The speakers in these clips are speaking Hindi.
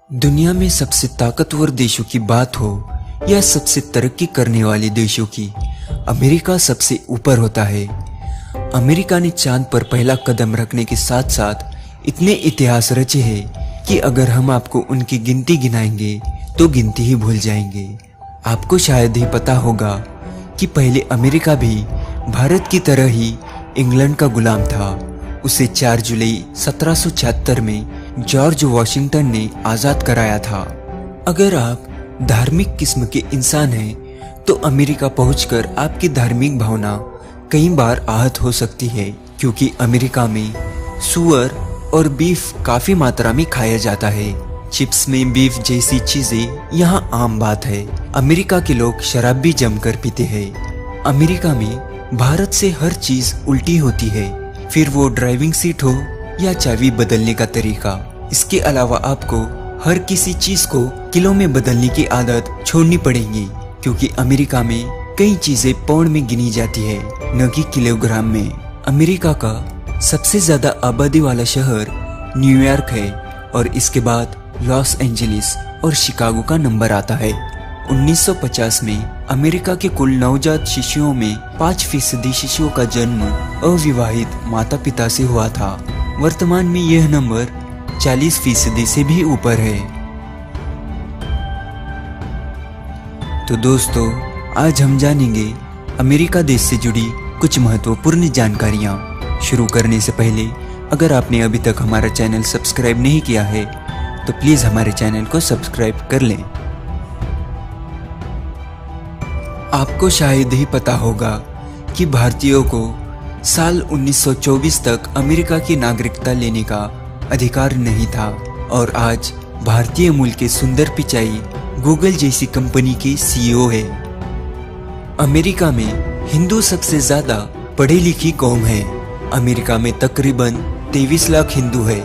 दुनिया में सबसे ताकतवर देशों की बात हो या सबसे तरक्की करने वाले देशों की, अमेरिका सबसे ऊपर होता है। अमेरिका ने चांद पर पहला कदम रखने के साथ साथ इतने इतिहास रचे हैं कि अगर हम आपको उनकी गिनती गिनाएंगे तो गिनती ही भूल जाएंगे। आपको शायद ही पता होगा कि पहले अमेरिका भी भारत की तरह ही इंग्लैंड का गुलाम था। उसे 4 जुलाई 1776 में जॉर्ज वॉशिंगटन ने आज़ाद कराया था। अगर आप धार्मिक किस्म के इंसान हैं तो अमेरिका पहुंचकर आपकी धार्मिक भावना कई बार आहत हो सकती है, क्योंकि अमेरिका में सुअर और बीफ काफ़ी मात्रा में खाया जाता है। चिप्स में बीफ जैसी चीज़ें यहाँ आम बात है। अमेरिका के लोग शराब भी जमकर पीते हैं। अमेरिका में भारत से हर चीज़ उल्टी होती है, फिर वो ड्राइविंग सीट हो या चाबी बदलने का तरीका। इसके अलावा आपको हर किसी चीज को किलो में बदलने की आदत छोड़नी पड़ेगी, क्योंकि अमेरिका में कई चीजें पाउंड में गिनी जाती है, न कि किलोग्राम में। अमेरिका का सबसे ज्यादा आबादी वाला शहर न्यूयॉर्क है और इसके बाद लॉस एंजलिस और शिकागो का नंबर आता है। 1950 में अमेरिका के कुल नवजात शिशुओं में 5% शिशुओं का जन्म अविवाहित माता पिता से हुआ था। वर्तमान में यह नंबर 40% से भी ऊपर है। तो दोस्तों, आज हम जानेंगे अमेरिका देश से जुड़ी कुछ महत्वपूर्ण जानकारियां। शुरू करने से पहले अगर आपने अभी तक हमारा चैनल सब्सक्राइब नहीं किया है तो प्लीज हमारे चैनल को सब्सक्राइब कर लें। आपको शायद ही पता होगा कि भारतीयों को साल 1924 तक अमेरिका की नागरिकता लेने का अधिकार नहीं था, और आज भारतीय मूल के सुंदर पिचाई गूगल जैसी कंपनी के CEO है। अमेरिका में हिंदू सबसे ज्यादा पढ़ी लिखी कौम है। अमेरिका में तकरीबन 23 लाख हिंदू है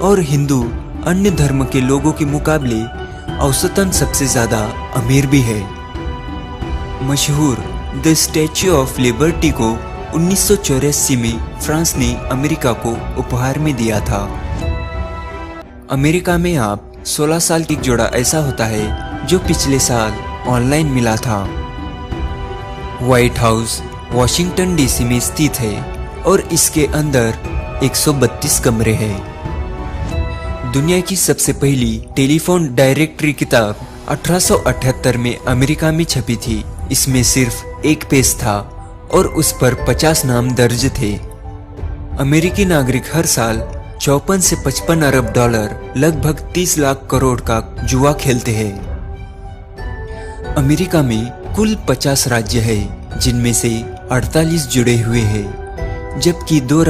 और हिंदू अन्य धर्म के लोगों के मुकाबले औसतन सबसे ज्यादा अमीर भी है। मशहूर द स्टैच्यू ऑफ लिबर्टी को 1984 में फ्रांस ने अमेरिका को उपहार में दिया था। अमेरिका में आप 16 साल की जोड़ा ऐसा होता है जो पिछले साल ऑनलाइन मिला था। व्हाइट हाउस वॉशिंगटन DC में स्थित है और इसके अंदर 132 कमरे हैं। दुनिया की सबसे पहली टेलीफोन डायरेक्टरी किताब 1878 में अमेरिका में छपी थी। इसमें सिर्फ एक पेज था और उस पर 50 नाम दर्ज थे। अमेरिकी नागरिक हर साल 54 से 55 अरब डॉलर लगभग 30 लाख करोड़ का जुआ खेलते हैं। अमेरिका में कुल 50 राज्य है, जिनमें से 48 जुड़े हुए हैं, जबकि 2